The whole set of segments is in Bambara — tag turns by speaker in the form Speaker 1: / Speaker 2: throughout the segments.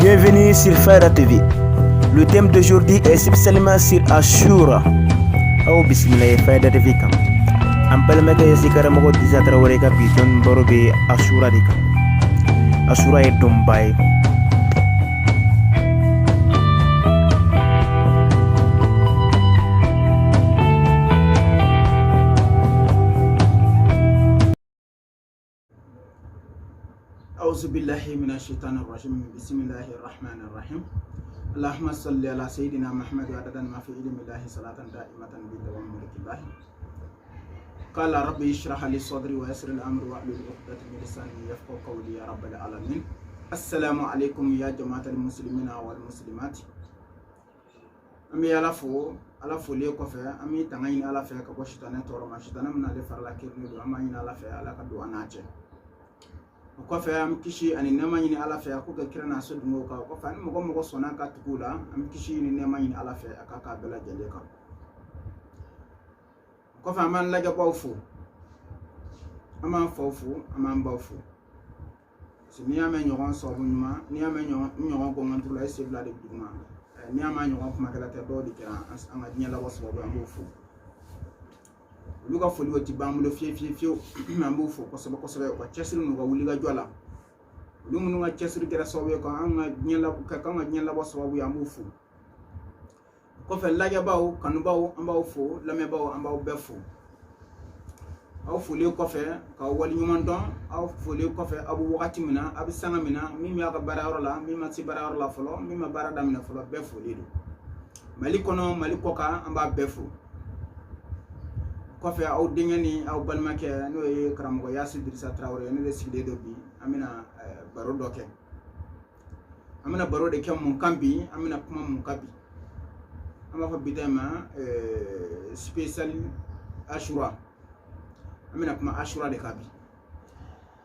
Speaker 1: Bienvenue sur Fayda TV. Le thème d'aujourd'hui est spécialement sur Ashura. Oh bismillah Fayda TV kam. Ampel mega sikara mogo disatra wareka biton borobe Ashura dika. Ashura est Dubai.
Speaker 2: أعوذ بالله من الشيطان الرجيم بسم الله الرحمن الرحيم اللهم صل على سيدنا محمد وعدد ما في علم الله صلاة دائمة بدوام ملك الله قال ربي اشرح لي صدري ويسر الأمر واحلل عقدة من لساني يفقهوا قولي يا رب العالمين. السلام عليكم يا جماعة المسلمين والمسلمات. أمي على فو ليكو فيا أمي تغين على فيا كبو شيطان تورما شيطان من على فرلا كيرني دو أمين على فيا على كدو أناجي kofe am kishi ani nema yini ala fe ko ga kirana so dungo ka ko fa ni mo sona ka tukula am kishi ni nema yini ala fe aka bela jende ka ko fa man la ga bawfu ama fawfu ama mbawfu si ni ame nyogon so bunuma ni ame nyogon ko ngantu la ese bla de duma ni ama nyogon ko makala te do di kira anga nyala waso bo ambofu luga foli wati bamulo fie mambo fo ko so ko chesru no wuli ga jola lumu no chesru gera sobe ko anga nyela ka nga nyela bo so ya mufu ko fe laga bawo kanu bawo ambawo fo lame bawo ambawo befo aw foli ko fe ka wali nyuman don aw foli ko fe abu wakati mina abu sanga mina mimi aka bararo la mimi ti bararo la folo mimi barada mina folo befo lido malikono malikoka amba befo kofe aw dingani aw balmake no e karamogo Yassir Idrissa Traoré ne de sigde do bi amina baro doke amina baro de kam mun kambi amina kuma mun kabi ama fa bidema spécial Ashura amina kuma Ashura de kabi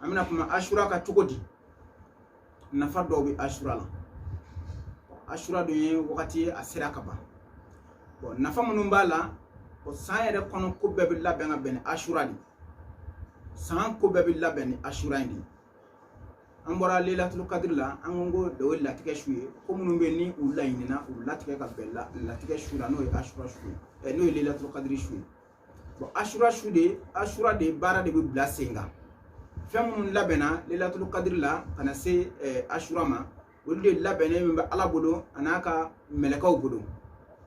Speaker 2: amina kuma Ashura ka tugodi nafa do bi Ashura la Ashura do ye wakati asira kaba bon nafa munum bala ko sayere kono ko bebe labena ben Ashura di san ko bebe labeni Ashura ndi ambora Lailatul Qadr la angongo de wala tike shuye ko munum be ni ulayina ulatike ka bella latike shura no Ashura shuye no Lailatul Qadr shuye bo Ashura de bara de bla senga femun labena Lailatul Qadr la kana se Ashura ma wolde labene be ala bodo anaka melekaw bodo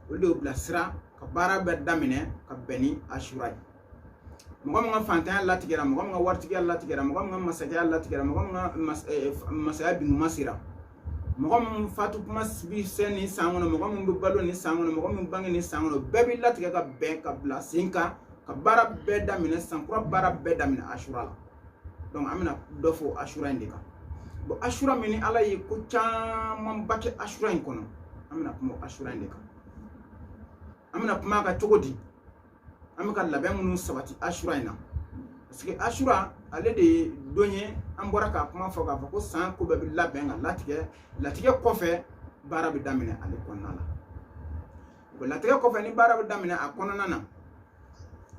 Speaker 2: wolde bla sira ka bara be damine ka beni Ashura mo nga fantan Allah tigera mo nga wartigi Allah tigera mo nga masaka Allah tigera mo nga masaya bi masira mo nga fatu mas bi seni sangono mo nga mbi balo ni sangono mo nga bangi ni sangono bebi Allah tigera ka ben ka bla sinka ka bara be damine sankura bara be damine Ashura donc amina dofo Ashura ndika bo Ashura mini ala yi ko chamam bakke Ashura kono amina ko Ashura ndika amina kuma ka togodi amika labem nu sabati Ashura ina parce que Ashura ale de donye ambora ka kuma foga ko san ko be labem latige kofe bara bi damine ale konnala ko latige kofe ni bara bi damine akonna na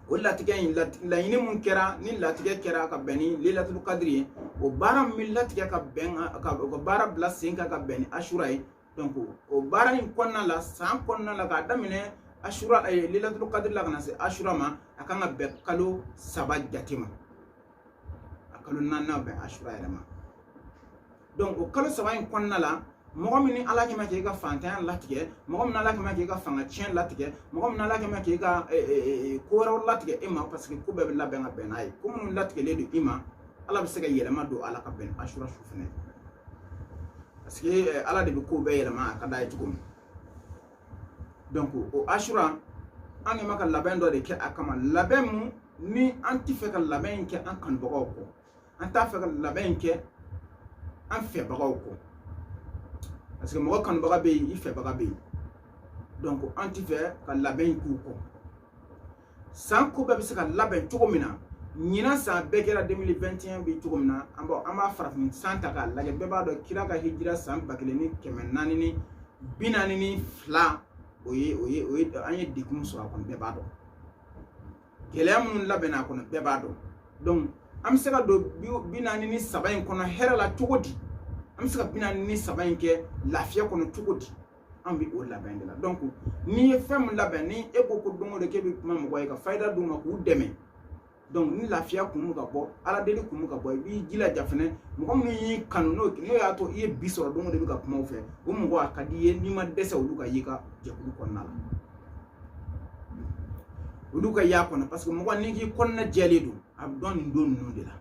Speaker 2: wala tige la yini mun kera ni latige kera ka beni Lailatul Qadr o bara min latige ka ben ka bara blessing ka beni Ashura donc o bara in konnala san konnala ka damine Ashura Lailatul Qadr la kana se Ashura ma akanga be kalo saba jatima akalo nanna be Ashura yama donc o kalo saba in konnala mo mini ala ke ma ke ga fantan latige mo mini ala ke ma ke ga fanga chen latige mo mini ala ke ma ke ga ko rawol latige ima parce que ko be la be nga ben ay ko mun latige le do ima ala be se ga yelema do ala ka ben Ashura shufene parce que ala de be ko be yelema ka dai tukum donc o Ashura an maka laben do de ke akama laben mu ni anti fe ka laben ke an kan bagaw ko an ta fe ka laben ke an fe bagaw ko parce que mo kan baga be yi fe baga be donc anti fe ka laben ku ko san ko be se ka laben tugomina nyina sa be kera 2021 bi tugomina ambo ama farafin santa ka lage be ba do kira ka hijira san bakile ni kemenani ni binani ni fla oye anye dikum so akon be bado kelem labena kono be bado donc am sega do binani ni sabayin kono herala togodi an bɛ se ka 43 in kɛ lafiya kɔnɔ cogo di an bɛ o labɛn de la donc n'i ye fɛn min labɛn ni e ko ko don o don k'e bɛ kuma mɔgɔ ye ka fayida d'u ma k'u dɛmɛ donc ni lafiya kun bɛ ka bɔ ala deli kun bɛ ka bɔ i b'i jilaja fɛnɛ mɔgɔ minnu y'i kanu n'o y'a to i ye bi sɔrɔ don o don i bɛ ka kuma u fɛ o mɔgɔ a ka di i ye n'i ma dɛsɛ olu ka y'i ka jɛkulu kɔnɔna la olu ka y'a kɔnɔ parce que mɔgɔ n'i k'i kɔnɔna jɛlen don a bɛ dɔn nin don ninnu de la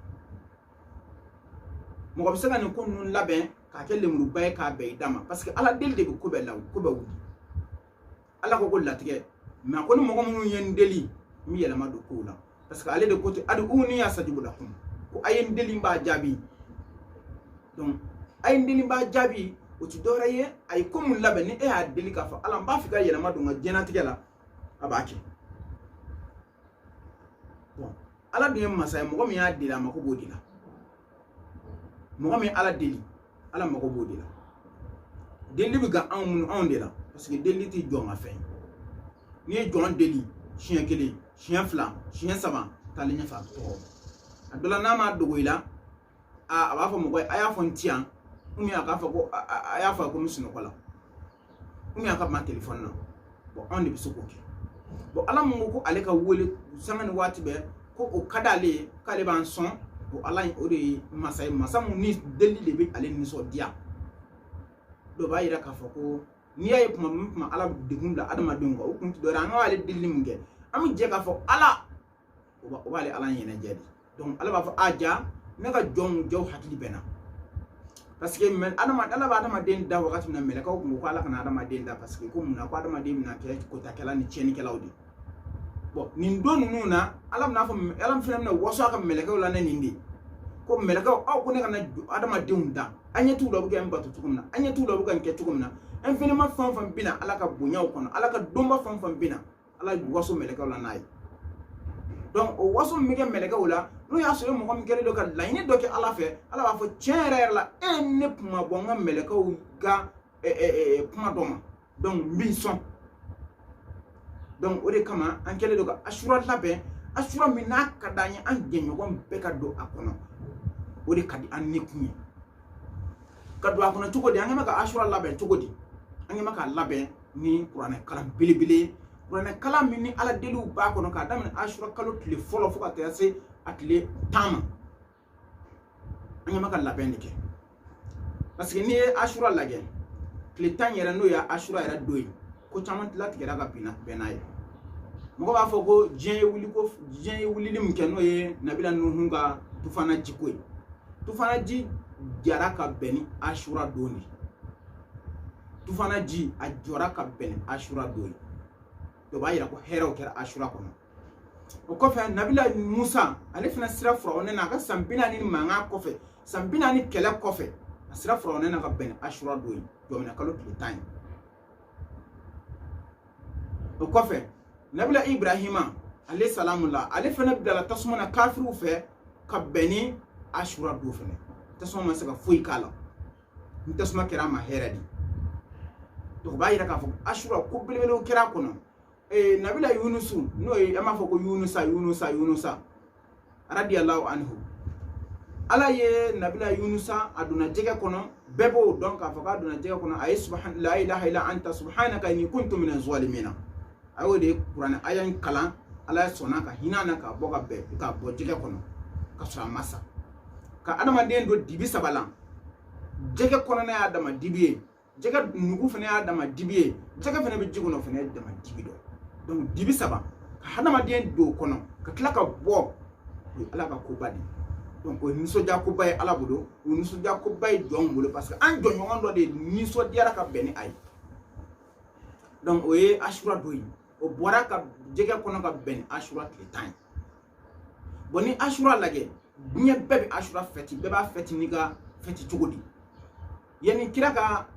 Speaker 2: mɔgɔ bɛ se ka nin ko ninnu labɛn k'a kɛ lemuruba ye k'a bɛn i da ma parce que ala deli de bɛ ko bɛɛ la ko bɛɛ wuli ala ko latigɛ mais a ko ni mɔgɔ minnu ye n deli n bɛ yɛlɛma don kow la parce que ale de ko ten adi uni ya sajibu lakum ko a ye n deli n b'a jaabi donc a ye n deli n b'a jaabi o ti dɔwɛrɛ ye a ye ko min labɛn ni e y'a deli k'a fɔ ala n b'a fɛ ka yɛlɛma don n ka diɲɛlatigɛ la a b'a kɛ bon ala dun ye masa ye mɔgɔ min y'a deli a mako b'o de la mɔgɔ min ala deli ala mako b'o de la deli bɛ ka anw de la parce que deli tɛ jɔn ka fɛn n'i ye jɔn deli siɲɛ 1 siɲɛ 2 siɲɛ 3 taalen ɲɛfɛ a bɛ tɔgɔ a dɔ la n'a ma dogo i la a b'a fɔ mɔgɔ ye a y'a fɔ n ti yan ou bien a k'a fɔ ko a y'a fɔ ko n bɛ sunɔgɔ la ou bien a ka kuma téléphone na bon anw de bɛ se k'o kɛ bon ala mun ko ale ka wele sanga ni waati bɛɛ ko o ka d'ale ye k'ale b'an sɔn bon ala o de ye masa ye masa mun ni deli de bɛ ale nisɔndiya dɔ b'a yira k'a fɔ ko n'i y'a ye kuma min kuma ala degun bila adamadenw kan o kun tɛ dɔ wɛrɛ an ka ale deli mun kɛ an bɛ jɛ k'a fɔ ala o b'ale ala ɲɛnajɛ de donc ala b'a fɔ a ja ne ka jɔnw hakili bɛ na parce que ala b'a adamaden da wagati min na mɛlɛkaw kun ko ala kana adamaden da parce que ko mun na ko adamaden bɛna kɛ kotakɛla ni tiɲɛnikɛlaw de bon nin don ninnu na ala fana bɛna waso a ka mɛlɛkɛw la ne nin de ko mɛlɛkɛw aw ko ne kana adamadenw da an ɲɛ t'u la u bɛ kɛ n bato cogo min na an ɲɛ t'u la u bɛ ka n kɛ cogo min na infiniment fɛn o fɛn bɛ na ala ka bonyaw kɔnɔ ala ka donba fɛn o fɛn bɛ na ala waso mɛlɛkɛw la n'a ye donc o waso min bɛ kɛ mɛlɛkɛw la n'o y'a sɔrɔ mɔgɔ min kɛlen don ka laɲini dɔ kɛ ala fɛ ala b'a fɔ tiɲɛ yɛrɛ la e ne kuma bɔ n ka mɛlɛkɛw ka kuma dɔ ma donc n b'i sɔn donc o de kama an kɛlen don ka asura labɛn asura min n'a ka d'an ye an jɛɲɔgɔn bɛɛ ka don a kɔnɔ o de ka di an ne kun ye ka don a kɔnɔ cogo di an kɛlen bɛ ka asura labɛn cogo di an kɛlen bɛ k'a labɛn ni kuranɛ kalan belebele kuranɛ kalan min ni ala deliw b'a kɔnɔ k'a daminɛ asura kalo tile fɔlɔ fo ka taa se a tile 10 ma an kɛlen bɛ ka labɛn de kɛ parce que n'i ye asura lajɛ tile 10 yɛrɛ n'o ye asura yɛrɛ don ye ko caman latigɛra ka bɛn n'a ye mɔgɔ b'a fɔ ko diɲɛ ye wulili min kɛ n'o ye nabila nuhu ka tufana ji ko ye tufana ji jara ka bɛn ni asura don de tufana ji a jɔra ka bɛn ni asura don ye dɔ b'a yira ko hɛrɛw kɛra asura kɔnɔ o kɔfɛ nabila musa ale fana sira Firawuna n'a ka san 40 ni mankan kɔfɛ san 40 kɛlɛ kɔfɛ a sira Firawuna n'a ka bɛn ni asura don ye jɔmina kalo tile 10 ye o kɔfɛ nabila ibrahima ale salamula ale fana bila tasuma na kafiriw fɛ ka bɛn ni asura don fana tasuma ma se ka foyi k'a la ni tasuma kɛra a ma hɛrɛ de donc o b'a yira k'a fɔ asura ko belebelew kɛra a kɔnɔ nabila yunusu n'o ye an b'a fɔ ko yunusa radiyallahu anhu ala ye nabila yunusa a donna jɛgɛ kɔnɔ bɛɛ b'o dɔn k'a fɔ k'a donna jɛgɛ kɔnɔ a ye la ilaha illa anta subhanaka inni kuntu minaz zalimina a y'o de kuranɛ aya in kalan ala ye sɔnna ka hinɛ na k'a bɔ jɛgɛ kɔnɔ ka sɔrɔ a ma sa ka adamaden don dibi 3 la jɛgɛ kɔnɔna y'a dama dibi ye jɛgɛ nugu fana y'a dama dibi ye jɛgɛ fana bɛ ji kɔnɔ fana y'a dama dibi dɔ donc dibi 3 ka adamaden don kɔnɔ ka tila ka bɔ o ye ala ka koba de donc o ye nisɔndiya koba ye ala bolo o ye nisɔndiya koba ye jɔnw bolo parce que an jɔɲɔgɔn dɔ de nisɔndiyara ka bɛn ni a ye donc o ye asura don ye o bɔra ka jɛgɛ kɔnɔ ka bɛn ni asura tile 10 ye bon ni asura lajɛ diɲɛ bɛɛ bɛ asura fɛti bɛɛ b'a fɛti n'i ka fɛti cogo di yani kira ka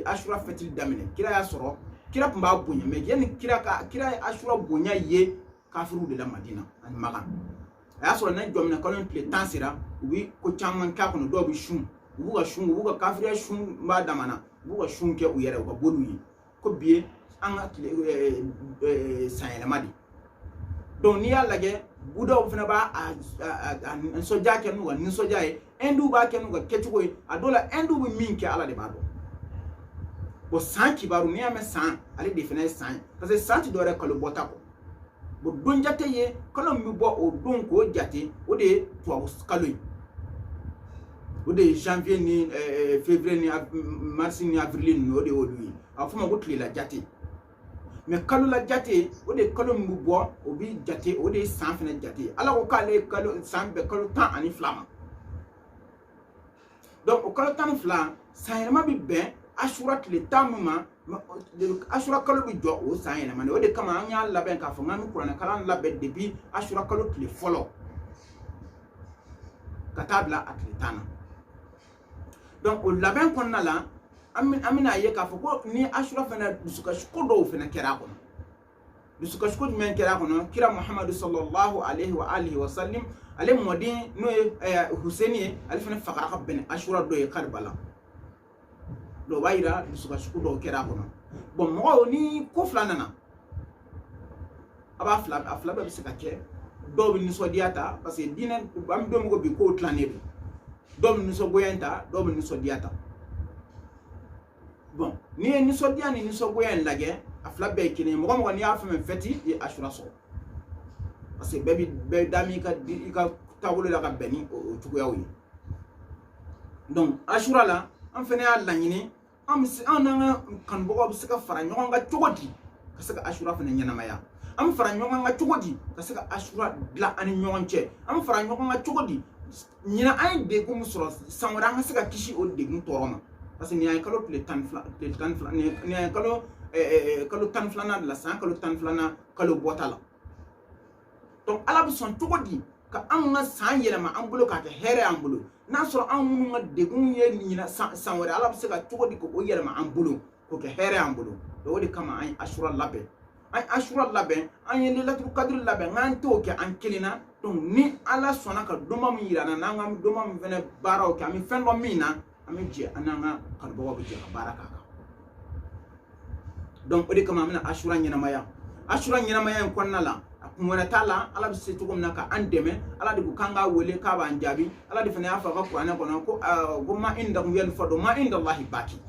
Speaker 2: asura fɛti daminɛ kira y'a sɔrɔ kira tun b'a bonya mais yani kira ye asura bonya ye kafiriw de la Madina ani Maka a y'a sɔrɔ ne jɔmina kalo tile 10 sera u bi ko caman k'a kɔnɔ dɔw bɛ sun u b'u ka kafiriya sun b'a damana u b'u ka sun kɛ u yɛrɛ u ka boliw ye ko bi ye an ka san yɛlɛma de donc n'i y'a lajɛ budaw fana ba a soja ke no ni soja e endu ba ke no ga ketugo adola endu bi min ke ala de ba do bo san kibaru ni ame san ale de fana san parce que san ti do re kalo bota ko bo don jate ye kalo mi bo o don ko jate o de to kalo o de janvier ni février ni mars ni avril ni o de o lui a fuma go tlela jate mais kalo la jate o de kalo mi bo o bi jate o de san fana jate ala ko kale kalo san be kalo tan ani flama donc o kalo tan fla san ma bi ben ashura tile tamuma ashura kalo bi jo o san yana mane o de kama anya laben ka fo ngami kurana kala laben depuis ashura kalo tile folo katabla atletana donc o laben konna la amina ye ka fo ko ni ashura fana dusuka shko do fana kera kono dusuka shko men kera kono kira muhammad sallallahu alaihi wa alihi wa sallam ale modin no husaini ale fana fakara ben ashura do e karbala do bayira dusuka shku do kera kono bon mo ni ko flanana aba afla ba bisika ke do bi ni so diata parce que dina am do mo bi ko tlané do ni so goyenta do ni so diata bon ni so diani ni so goyen lage afla be kini mo ni afa men feti e ashura so parce que be dami ka tawolo la ka beni o tugoya wi donc ashura la am fene alla nyini am nanga kan bogo bi sika fara nyonga nga chogodi ka sika ashura fene nyana maya am fara nyonga nga chogodi ka sika ashura la ani nyonche am fara nyonga nga chogodi nyina ay de ko musoro sanwara nga sika kishi o de mu toroma parce que ni ay kalo le tan fla ni ay kalo tan flana de la san kalo tan flana kalo botala donc ala bi son chogodi ka an nga san yelema an bulo ka ke here an bulo na so an munu nga degun ye nyina san wore ala bi se ka chogodi ko o yelema an bulo ko ke here an bulo do wodi kama ay ashura labe an ye lelatul qadr labe ngan to ke an kelina donc ni ala sona ka doma mu yirana na ngam doma mu vene baraw ke ami fendo mina ami je ananga kan bo bi je baraka ka donc wodi kama mina ashura nyina maya en konnala mona tala ala bi se tugum naka andeme ala di kanga wole ka ba anjabi ala di fana afa ka qur'ana kono ko gumma inda kum yan fado ma inda allah baki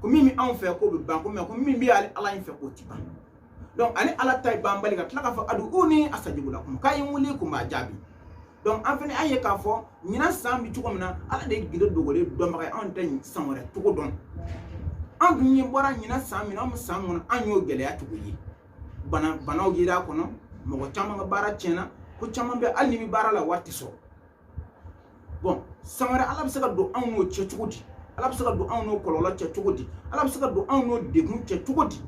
Speaker 2: ko mimi an fe ko be ban ko me ko mimi ala en fe ko tiba donc ani ala tay bambali ka tlaka fa adu uni asajibu lakum kay wuli ko ma jabi donc en fene aye ka fo nyina sambi tugum na ala de gido dogole do ma kay an tan sanwore tugo don an nyi bora nyina sambi na mo samun anyo gele ya tuguyi banaw gira kono mo chama nga bara chena ko chama be alni mi bara la watti so bon samara ala bisaka do anno che chugudi ala bisaka do anno kolola che chugudi ala bisaka do anno degun che chugudi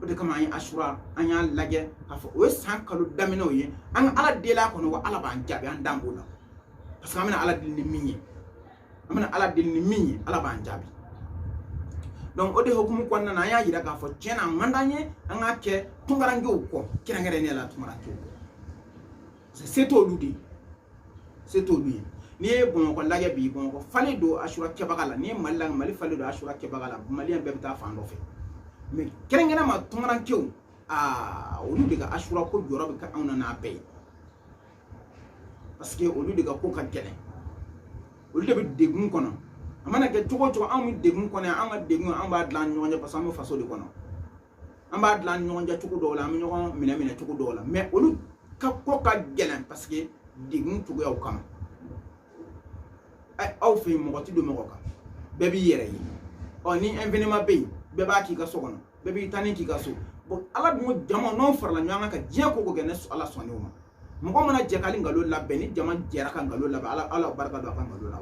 Speaker 2: de kama ay ashura anya lage afo o san kalu damino ye an ala de la kono wa ala ban jabi an dambulo parce que amina ala dil ni minyi ala ban jabi donc ode hukumu konna na ya yira ka fo chena mandanye anga ke tungaranjo ko kirangere ne la tungaranjo c'est to ludi ni bon ko lage bi bon ko fale do ashura ke bagala ni mallang mali fale do ashura ke bagala mali en bebta fando fe mais kirangere ma tungaranjo olu de ga ashura ko jorobe ka awna na be parce que olu de ga ko ka kene olu de be degun kono amana ke togo am degun kono an degun an ba dlan nyonja parce que am faso de kono an ba dlan nyonja togo do la am nyonja mina togo do la mais olu ka ko ka gelen parce que degun togo yaw kam ay aw fe mo ti do mo ka be bi yere yi oni envenema be be ba ki ka so kono be bi tani ki ka so bo ala mo jama non farla nyanga ka je ko gene ala soni uma mo ko mana je kali ngalo la beni jama jera ka ngalo la ala barka do ka ngalo la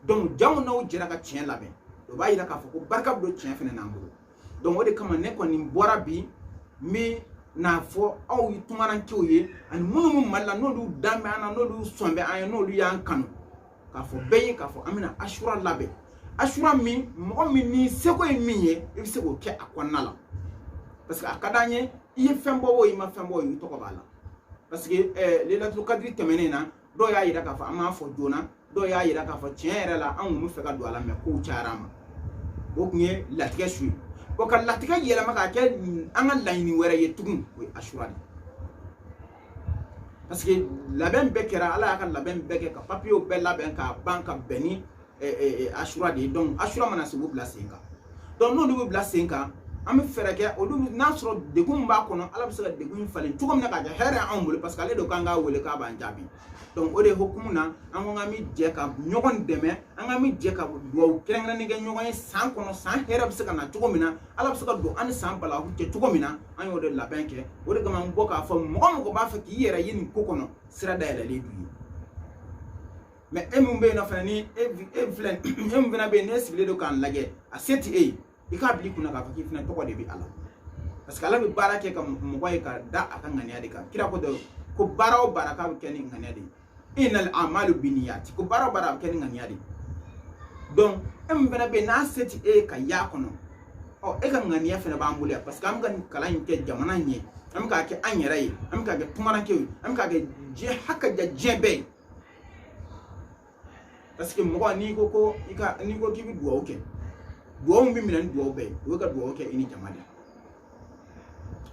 Speaker 2: donc jamu no jira ka tien laben do ba yira ka foko barka do tien fene nambulo donc wodi kama ne ko ni bora bi mi na fo aw tumaran kiwoye an munu malla no du dambe ana no du sombe an no du yan kanu ka fo beye ka fo amina ashura labe ashura mi mo mi ni seko e miye e seko ke akwana la parce que akadanye iye fembo wo ima fembo yi to ko bala parce que lelatul qadri temenena do ya yira ka fo ama fo jona do ya yira ka fo tiere la an mu fe ka do ala me ko charama o kunye latige shu ko kan latige yela maka ke an Allah ni were ye tugun we ashura parce que labɛn bɛɛ kɛra ala y'a ka labɛn bɛɛ kɛ ka papiyew bɛɛ labɛn ka ban ka bɛn ni Ashura de ye donc Ashura mana se u b'u bila sen kan donc n'olu bɛ bila sen kan an bɛ fɛɛrɛ kɛ olu n'a sɔrɔ degun b'a kɔnɔ ala bɛ se ka degun in falen cogo min na k'a kɛ hɛrɛ y'anw bolo parce que ale de k'an k'a wele k'a b'an jaabi donc o de hukumu na an ko k'an bɛ jɛ ka ɲɔgɔn dɛmɛ an k'an bɛ jɛ ka dugawu kɛrɛnkɛrɛnnen kɛ ɲɔgɔn ye san kɔnɔ san hɛrɛ bɛ se ka na cogo min na ala bɛ se ka don an ni san balawu cɛ cogo min na an y'o de labɛn kɛ o de kama an bɔ k'a fɔ mɔgɔ mɔgɔ b'a fɛ k'i yɛrɛ ye nin ko kɔnɔ sira dayɛlɛlen d'u ye mais e min bɛ yen nɔ fana ni e min fana bɛ yen n'e sigilen don k'an lajɛ a se tɛ e ye i k'a bila i kunna k'a fɔ k'i fana tɔgɔ de bɛ ala parce que ala bɛ baara kɛ ka mɔgɔ ye ka da a ka ŋaniya de kan kira ko dɛ ko baara o baara k'a bɛ kɛ ni ŋaniya de ye innal a'malu binniyati ko baara o baara a bɛ kɛ ni ŋaniya de ye donc e min fana bɛ yen n'a se tɛ e ye ka y'a kɔnɔ ɔ e ka ŋaniya fana b'an bolo yan parce que an bɛ ka nin kalan in kɛ jamana ɲɛ an bɛ k'a kɛ an yɛrɛ ye an bɛ k'a kɛ tungarankew ye an bɛ k'a kɛ diɲɛ hakaja diɲɛ bɛɛ ye parce que mɔgɔ n'i ko k'i bɛ dugawu kɛ duwawu min minɛ ni duwawu bɛɛ ye o ye ka duwawu kɛ i ni jama de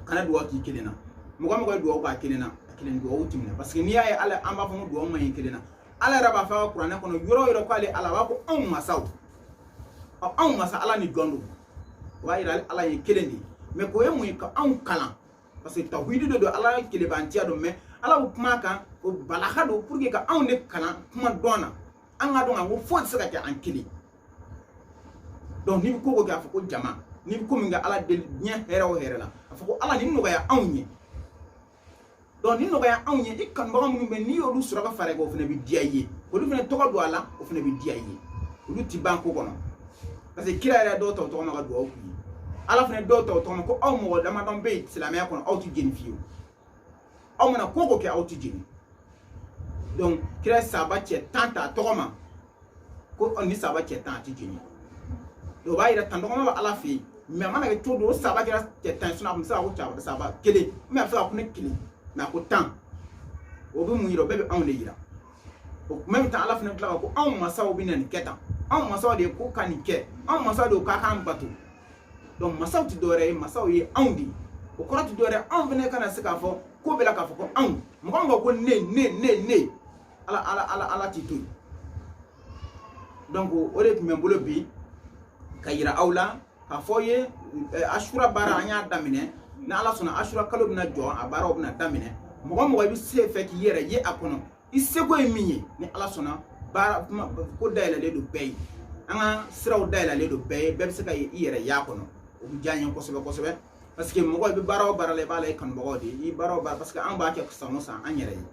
Speaker 2: kana duwawu k'i kelen na mɔgɔ mɔgɔ ye duwawu k'a kelen na a kelen duwawu ti minɛ parce que n'i y'a ye ala an b'a fɔ ko duwawu man ɲi kelen na ala yɛrɛ b'a fɔ a ka kuranɛ kɔnɔ yɔrɔ o yɔrɔ k'ale ala b'a fɔ anw masaw anw masa ala ni dɔn don o b'a yira ala ye kelen de ye mais k'o ye mun ye ka anw kalan parce que tawhidi de don ala ye kelebantiya don mais ala bɛ kuma kan o balaka don pour que ka anw de kalan kuma dɔn na an ka dɔn ka ko foyi tɛ se ka kɛ an kelen donc ni ko ko kɛ a fɔ ko jama ni ko min kɛ ala deli diɲɛ hɛrɛ o hɛrɛ la a fɔ ko ala ni nɔgɔya anw ye donc ni nɔgɔya anw ye i kanubaga minnu bɛ n'i y'olu sɔrɔ ka fara i kan o fana bɛ diya i ye olu fana tɔgɔ don a la o fana bɛ diya i ye olu ti ban ko kɔnɔ parce que kira yɛrɛ dɔw ta o tɔgɔ ma ka duwawu k'u ye ala fana dɔw ta o tɔgɔ ma ko aw mɔgɔ damadɔ bɛ yen silamɛya kɔnɔ aw ti jeni fiyewu aw mana ko ko kɛ aw ti jeni donc kira sahaba cɛ 10 ta a tɔgɔ ma ko ni sahaba cɛ 10 a ti jeni o b'a yira tan dɔgɔma bɛ ala fɛ yen mais a mana kɛ cogo o sahaba kɛra cɛ 10 sinon a tun bɛ se ka ko cɛ sahaba kelen mais a bɛ se ka ko ne kelen mais a ko 10 o bɛ mun yira o bɛɛ bɛ anw de yira o même temps ala fana tila ka ko anw masaw bɛ na nin kɛ tan anw masaw de ye ko ka nin kɛ anw masaw de ye k'a k'an bato donc masaw ti dɔwɛrɛ ye masaw ye anw de ye o kɔrɔ ti dɔwɛrɛ anw fana kana se k'a fɔ ko bɛ la k'a fɔ ko anw mɔgɔ min ko ne ala t'i to yen donc o de tun bɛ n bolo bi ka yira aw la k'a fɔ ye Ashura baara an y'a daminɛ ni ala sɔnna Ashura kalo bɛna jɔ a baaraw bɛna daminɛ mɔgɔ mɔgɔ i bɛ se fɛ k'i yɛrɛ ye a kɔnɔ i seko ye min ye ni ala sɔnna baara ko dayɛlɛlen don bɛɛ ye an ka siraw dayɛlɛlen don bɛɛ ye bɛɛ bɛ se ka i yɛrɛ y'a kɔnɔ o bɛ diya n ye kosɛbɛ kosɛbɛ parce que mɔgɔ i bɛ baara o baara la i b'a la i kanubagaw de ye i baara o baara parce que an b'a kɛ san o san an yɛrɛ ye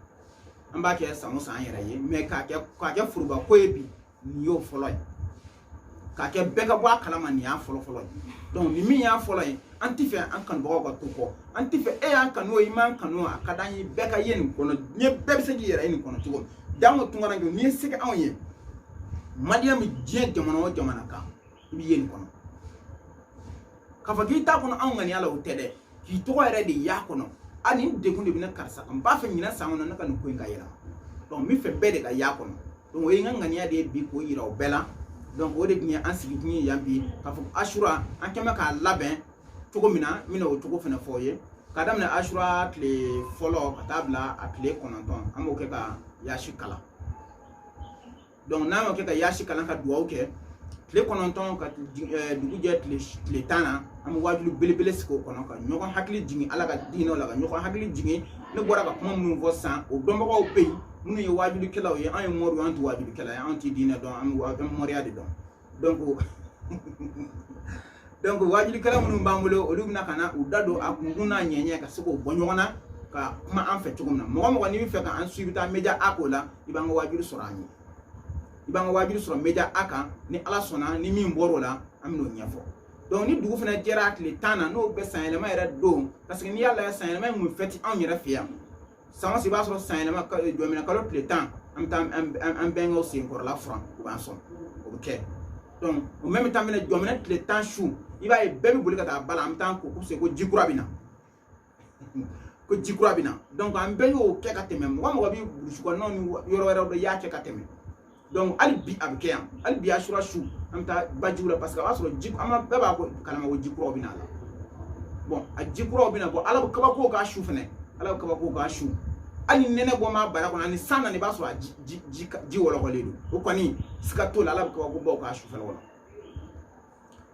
Speaker 2: an b'a kɛ san o san an yɛrɛ ye mais k'a kɛ furuba ko ye bi nin y'o fɔlɔ ye k'a kɛ bɛɛ ka bɔ a kalama nin y'a fɔlɔ fɔlɔ ye donc ni min y'a fɔlɔ ye an ti fɛ an kanubagaw ka to kɔ an ti fɛ e y'an kanu o i m'an kanu a ka d'an ye bɛɛ ka ye nin kɔnɔ diɲɛ bɛɛ bɛ se k'i yɛrɛ ye nin kɔnɔ cogo min d'anw ka tungaran kɛ n'i ye se kɛ anw ye maliyɛn bɛ diɲɛ jamana o jamana kan i bɛ ye nin kɔnɔ k'a fɔ k'i t'a kɔnɔ anw ŋaniya la o tɛ dɛ k'i tɔgɔ yɛrɛ de y'a kɔnɔ a nin degun de bɛ ne karisa kan n b'a fɛ ɲinɛ san kɔnɔ ne ka nin ko in ka yɛlɛma donc n bɛ fɛ bɛɛ de ka y'a kɔnɔ donc o ye n ka ŋaniya de ye bi k'o yira o bɛɛ la donc o de tun ye an sigi kun ye yan bi k'a fɔ Ashura an kɛn bɛ k'a labɛn cogo min na n bɛna o cogo fana fɔ ye k'a daminɛ Ashura tile fɔlɔ ka taa bila a tile 9 an b'o kɛ ka yaasi kalan donc n'an y'o kɛ ka yaasi kalan ka duwawu kɛ tile 9 ka dugu jɛ tile 10 na an bɛ wajulu belebele sigi o kɔnɔ ka ɲɔgɔn hakili jigin ala ka diinɛw la ka ɲɔgɔn hakili jigin ne bɔra ka kuma minnu fɔ sisan o dɔnbagaw bɛ yen minnu ye wajulikɛlaw ye an ye mɔriw an tɛ wajulikɛla ye an tɛ diinɛ dɔn an bɛ mɔriya de dɔn donc wajulikɛla minnu b'an bolo olu bɛna ka na u da don a kunkun n'a ɲɛɲɛ ka se k'o bɔ ɲɔgɔn na ka kuma an fɛ cogo min na mɔgɔ mɔgɔ n'i bɛ fɛ ka an suivi taa média A ko la i b'an ka wajuli sɔrɔ an ye i b'an ka wajuli sɔrɔ média A kan ni ala sɔnna ni min bɔr'o la an bɛn'o ɲɛfɔ donc ni dugu fana jɛra tile 10 na n'o bɛ san yɛlɛma yɛrɛ don parce que n'i y'a lajɛ san yɛlɛma mun fɛti anw yɛrɛ fɛ yan san o san i b'a sɔrɔ san yɛlɛma jɔmina kalo tile 10 an bɛ taa an bɛnkɛw senkɔrɔla furan u b'an sɔn o bɛ kɛ donc o même temps fana jɔmina tile 10 su i b'a ye bɛɛ bɛ boli ka taa ba la an bɛ taa ko ko ji kura bɛ na ko ji kura bɛ na donc an bɛɛ y'o kɛ ka tɛmɛ mɔgɔ mɔgɔ bɛ burusi kɔnɔnaw ni yɔrɔ wɛrɛw la i y'a kɛ ka tɛmɛ donc hali bi a bɛ kɛ yan hali bi Ashura su an bɛ taa bajiw la parce que a b'a sɔrɔ ji an ma bɛɛ b'a kalama ko ji kuraw bɛ na a la bon a ji kuraw bɛ na bɔ ala bɛ kabako k'a su fana ala bɛ kabako k'a su ani nene bo ma bara kona ni sana ni ba so ji wala ko ledu o koni sika to la ko bo ko ashu fala wala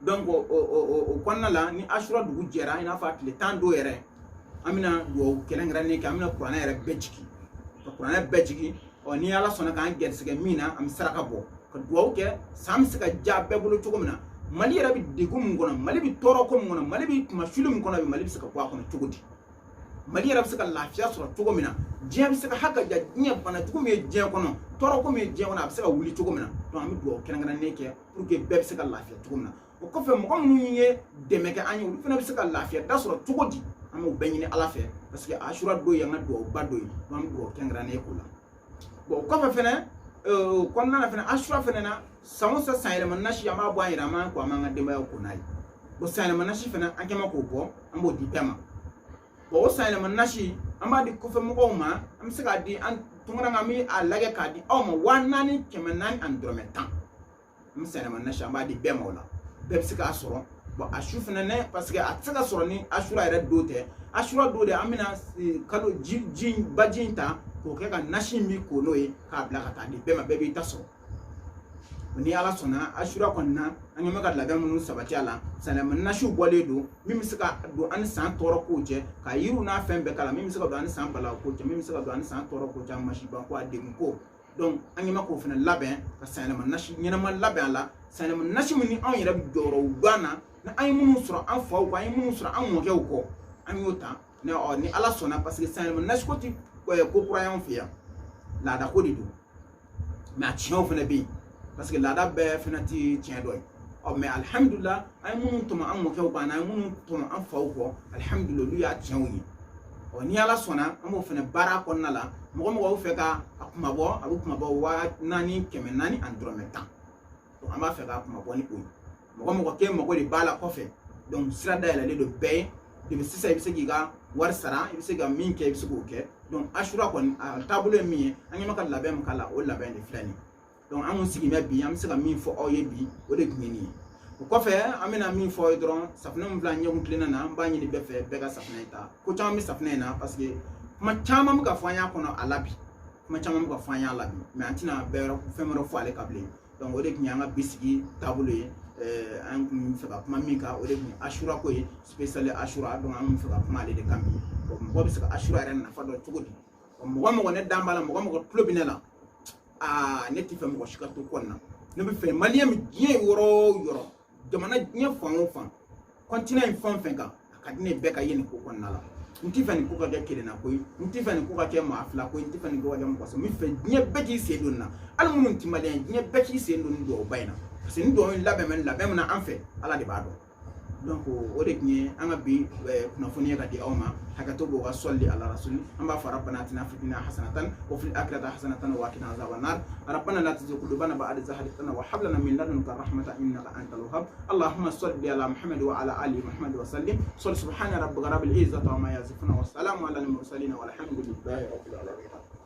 Speaker 2: donc o konna la ni ashura dugu jera ina fa tile tan do yere amina do kelengra ne ka amina qur'ana yere bejiki to qur'ana bejiki o ni ala sona kan gersiga mina am saraka bo ko do ke sam sika jabbe bulu tugumna mali yere bi digum ngona mali bi toro ko ngona mali bi mashulum ngona bi mali bi sika kwa kono tugudi mali yere bi sika lafiya sura tugumina je bi sika haka ja nya bana tugumi je kono toro ko me je kono ab sika wuli tugumina to am do kelengra ne ke pour que bebe sika lafiya tugumina o ko fe mo ko nu ye demeke anyu ulu fena bi sika lafiya da sura tugudi amu benyini ala fe parce que ashura do yanga do bado yi mam do kengra ne kula bo ko fa fene konna na fene ashura fene na samu sa sayre man nashi ama bo ayira man ko amanga de mayo ko nayi bo sayre man nashi fene anke mako bo ambo di pema bo sayre man nashi amba di ko fe mo ko ma am sika di an tumura ngami alage ka di o mo wanani kemenani andrometan am sayre man nashi amba di bema wala beb sika asoro bon ashufna ne parce que atsaka soroni ashura ira dote ashura dode amina kalo jin bajinta ko ke ka nashimi ko noye ka bla ka tadi bema bebi taso ni ala sona ashura konna anyo maka la gamu sabati ala salama nashu boledo mimi sika do an san toro ko je ka yiru na fembe kala mimi sika do an san bala ko je mimi sika do an san toro ko jam mashi ba ko adem ko donc anyo mako fina labin ka salama nashi nyina man labin la salama nashi mini an yira doro ugana na ay munu sura an fa ko ay munu sura an mo ke ko an yota ne o ni ala sona parce que salama nashi ko ti ko prayon fiya la da ko didu mais a tion fina bi parce que la da be fina ti tien doy o mais alhamdulillah ay munu to ma an mo ke ko na ay munu to ma an fa ko alhamdulillah lu ya tien wi o ni ala sona an mo fina bara ko na la mo fe ka akuma bo wa nani kemenani andrometan to amba fe ka akuma bo ni ko mo ke mo ko di bala kofe donc sira da le do be de sisa bi segi ga war sara bi segi min ke bi sego ke donc ashura ko tabule mi an yama kala be kala o la be de flani donc amun sigi me bi am sega min fo o ye bi o de gmini ko fe amina min fo dron safna mu plan nyum klina na ba nyi be fe be ga safna ta ko chama mi safna na parce que ma chama mu ga fanya ko no alabi ma chama mu ga fanya alabi mais antina be ro femero fo ale kable donc o de nyanga bisigi tabule an kun fe ka kuma min ka o de kun ashura ko spécial ashura donc an fe ka kuma le de kambi mo bi se ka ashura ren na fa do tugudi mo ne dambala mo klobinela ne ti fe mo shika to konna ne bi fe malien mi gien yoro jamana gien fan continent fan ka akadine be ka yeni ko konna la nti fe ni ko ka kede na ko nti fe ni ko ka ke ma afla ko nti fe ni ko ga mo ko so mi fe gien be ki se donna al mun ti malien gien be ki se donna do bayna parce que nous devons la même en fait à la débat donc au dernier on a bi kuna foni ka di awma hakato bo wasalli ala rasul amba fa rabbana atina fid dunya hasanatan wa fil akhirati hasanatan wa qina azaban nar rabbana la tuzigh qulubana ba'da idh hadaytana wa hab lana min ladunka rahmatan innaka antal wahhab allahumma salli ala muhammad wa ala ali muhammad wa sallim subhana rabbika rabbil izzati amma yasifun wa salamun ala al mursalin walhamdulillahi rabbil alamin